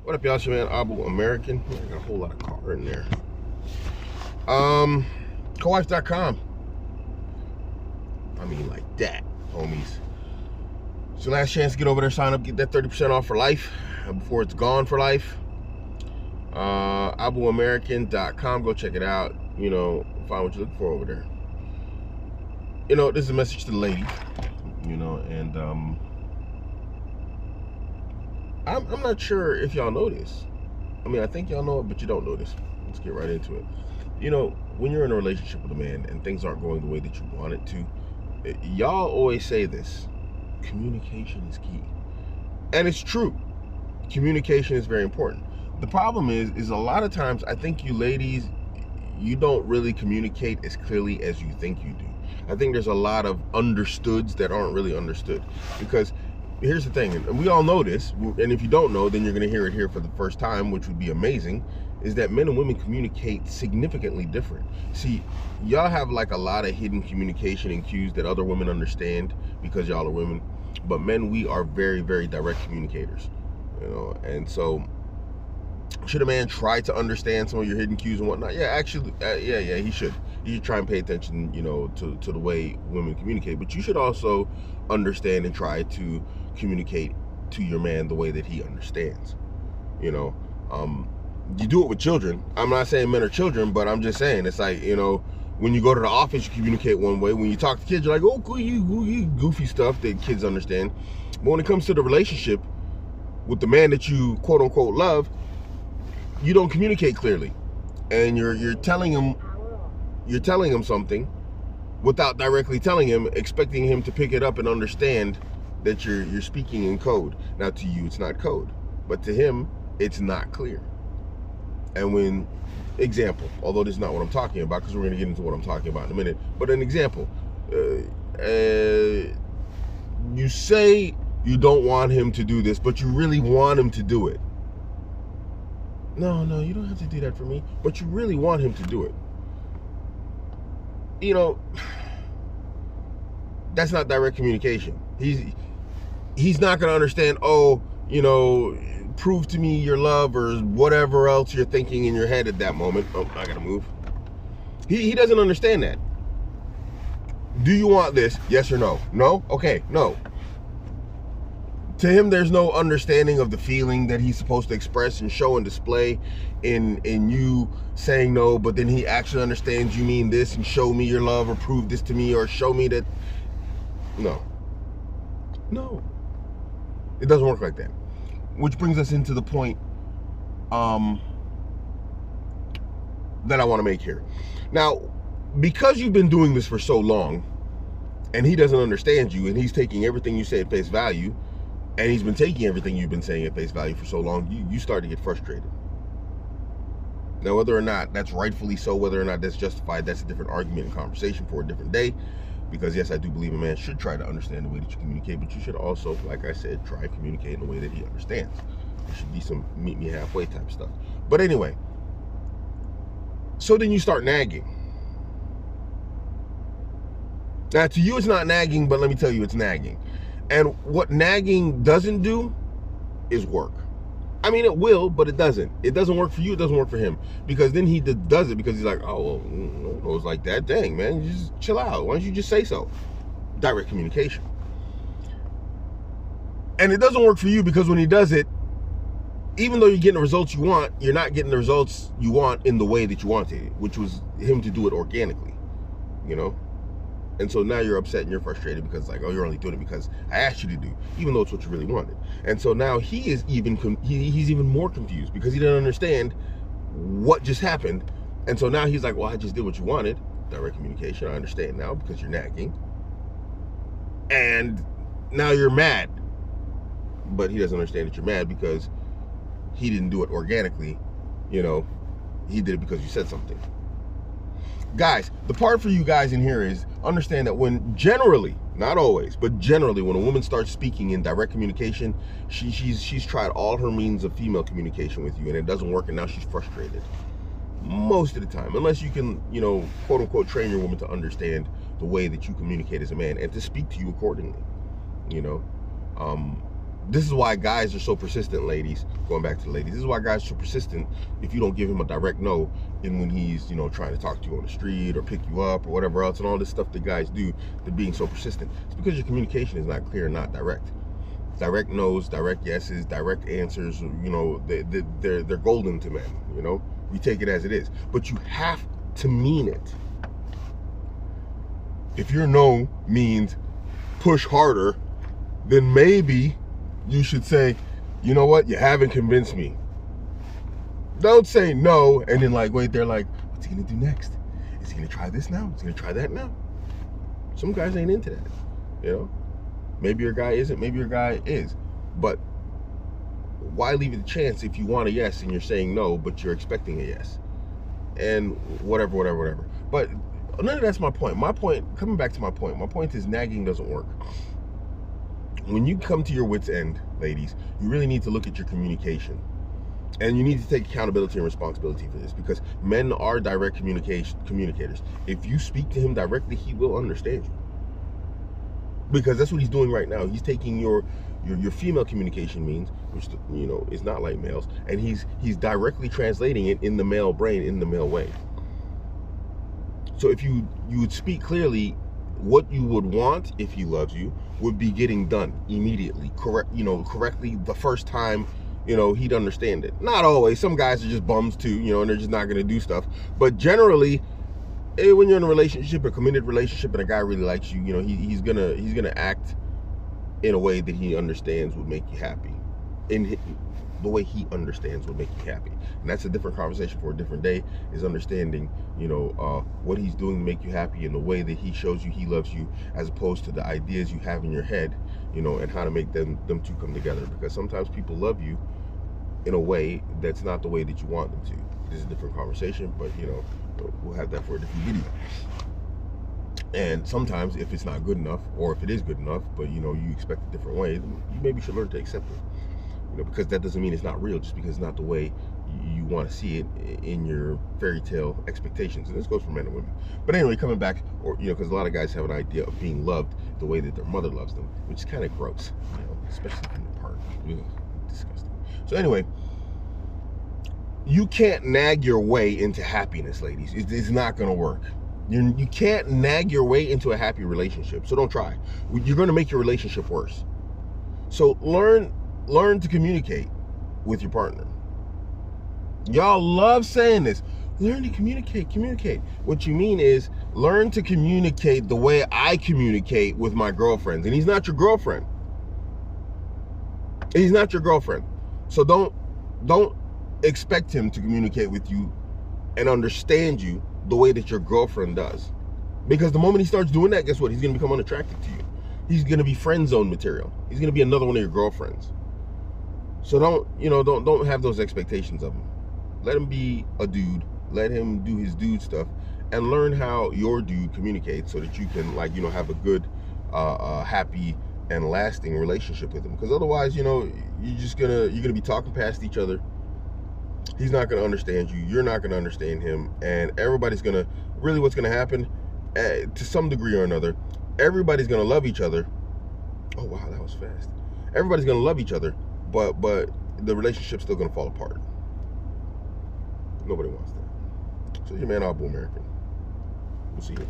What up, y'all? It's your man Abuamerican. I got a whole lot of car in there. Cowife.com. I mean, like that, homies. It's your last chance to get over there, sign up, get that 30% off for life before it's gone for life. Abuamerican.com. Go check it out. You know, find what you're looking for over there. You know, this is a message to the ladies. You know, and I'm not sure if y'all know this. I mean, I think y'all know it, but you don't know this. Let's get right into it. You know, when you're in a relationship with a man and things aren't going the way that you want it to, y'all always say this: communication is key. And it's true. Communication is very important. The problem is a lot of times I think you ladies, you don't really communicate as clearly as you think you do. I think there's a lot of understoods that aren't really understood. Because here's the thing, and we all know this, and if you don't know, then you're going to hear it here for the first time, which would be amazing, is that men and women communicate significantly different. See, y'all have like a lot of hidden communication and cues that other women understand because y'all are women, but men, we are very, very direct communicators, you know. And so should a man try to understand some of your hidden cues and whatnot? Yeah, actually, yeah, he should. You should try and pay attention, you know, to the way women communicate, but you should also understand and try to communicate to your man the way that he understands. You know, you do it with children. I'm not saying men are children, but I'm just saying it's like, you know, when you go to the office, you communicate one way. When you talk to kids, you're like, oh, cool, you goofy stuff that kids understand. But when it comes to the relationship with the man that you quote unquote love, you don't communicate clearly, and you're telling him something without directly telling him, expecting him to pick it up and understand that you're speaking in code. Now, to you, it's not code, but to him, it's not clear. And when, example, although this is not what I'm talking about, because we're going to get into what I'm talking about in a minute, but an example, you say you don't want him to do this, but you really want him to do it. No, you don't have to do that for me, but you really want him to do it. You know, that's not direct communication. He's not going to understand, oh, you know, prove to me your love or whatever else you're thinking in your head at that moment. Oh, I got to move. He doesn't understand that. Do you want this? Yes or no? No? Okay, no. To him, there's no understanding of the feeling that he's supposed to express and show and display in you saying no, but then he actually understands you mean this and show me your love or prove this to me or show me that. No. It doesn't work like that. Which brings us into the point that I want to make here. Now, because you've been doing this for so long and he doesn't understand you and he's taking everything you say at face value, and he's been taking everything you've been saying at face value for so long, you start to get frustrated. Now, whether or not that's rightfully so, whether or not that's justified, that's a different argument and conversation for a different day. Because yes, I do believe a man should try to understand the way that you communicate, but you should also, like I said, try and communicate in the way that he understands. There should be some meet me halfway type stuff. But anyway, so then you start nagging. Now, to you, it's not nagging, but let me tell you, it's nagging. And what nagging doesn't do is work. I mean, it will, but it doesn't. It doesn't work for you. It doesn't work for him. Because then he does it because he's like, oh, well, no one knows like that. Dang, man, you just chill out. Why don't you just say so? Direct communication. And it doesn't work for you because when he does it, even though you're getting the results you want, you're not getting the results you want in the way that you wanted it, which was him to do it organically, you know? And so now you're upset and you're frustrated because like, oh, you're only doing it because I asked you to do, even though it's what you really wanted. And so now he is he's even more confused because he didn't understand what just happened. And so now he's like, well, I just did what you wanted. Direct communication. I understand now because you're nagging. And now you're mad. But he doesn't understand that you're mad because he didn't do it organically. You know, he did it because you said something. Guys, the part for you guys in here is understand that when generally, not always, but generally when a woman starts speaking in direct communication, she's tried all her means of female communication with you and it doesn't work and now she's frustrated. Most of the time, unless you can, you know, quote unquote train your woman to understand the way that you communicate as a man and to speak to you accordingly, you know. This is why guys are so persistent, ladies. Going back to the ladies, this is why guys are so persistent if you don't give him a direct no, and when he's, you know, trying to talk to you on the street or pick you up or whatever else, and all this stuff that guys do, they're being so persistent. It's because your communication is not clear and not direct. Direct no's, direct yeses, direct answers, you know, they're golden to men, you know. We take it as it is. But you have to mean it. If your no means push harder, then maybe you should say, you know what, you haven't convinced me. Don't say no and then like wait there like, what's he gonna do next? Is he gonna try this now? Is he gonna try that now? Some guys ain't into that, you know. Maybe your guy isn't, maybe your guy is. But why leave it a chance if you want a yes and you're saying no, but you're expecting a yes? And whatever. But none of that's my point. My point, coming back to my point is nagging doesn't work. When you come to your wit's end, ladies, you really need to look at your communication. And you need to take accountability and responsibility for this, because men are direct communicators. If you speak to him directly, he will understand you. Because that's what he's doing right now. He's taking your female communication means, which, you know, is not like males, and he's directly translating it in the male brain, in the male way. So if you would speak clearly, what you would want if he loves you would be getting done immediately, correctly the first time, you know, he'd understand it. Not always. Some guys are just bums too, you know, and they're just not going to do stuff. But generally, when you're in a relationship, a committed relationship, and a guy really likes you, you know, he's gonna act in a way that he understands would make you happy. The way he understands would make you happy. And that's a different conversation for a different day, is understanding, you know, what he's doing to make you happy in the way that he shows you he loves you, as opposed to the ideas you have in your head, you know, and how to make them two come together. Because sometimes people love you in a way that's not the way that you want them to. This is a different conversation, but, you know, we'll have that for a different video. And sometimes if it's not good enough, or if it is good enough, but, you know, you expect a different way, then you maybe should learn to accept it. You know, because that doesn't mean it's not real, just because it's not the way you want to see it in your fairy tale expectations. And this goes for men and women. But anyway, coming back, or, you know, because a lot of guys have an idea of being loved the way that their mother loves them, which is kind of gross, you know, especially from the partner. Disgusting. So anyway, you can't nag your way into happiness, ladies. It's not going to work. You can't nag your way into a happy relationship. So don't try. You're going to make your relationship worse. So learn to communicate with your partner. Y'all love saying this. Learn to communicate. What you mean is, learn to communicate the way I communicate with my girlfriends. And he's not your girlfriend. He's not your girlfriend. So don't expect him to communicate with you and understand you the way that your girlfriend does. Because the moment he starts doing that, guess what? He's going to become unattractive to you. He's going to be friend zone material. He's going to be another one of your girlfriends. So don't have those expectations of him. Let him be a dude. Let him do his dude stuff, and learn how your dude communicates, so that you can, like, you know, have a good, happy and lasting relationship with him. Because otherwise, you know, you're gonna be talking past each other. He's not gonna understand you. You're not gonna understand him, and everybody's gonna what's gonna happen, to some degree or another, everybody's gonna love each other. Oh wow, that was fast. Everybody's gonna love each other, but the relationship's still gonna fall apart. Nobody wants that. So your man, Abuamerican. We'll see you.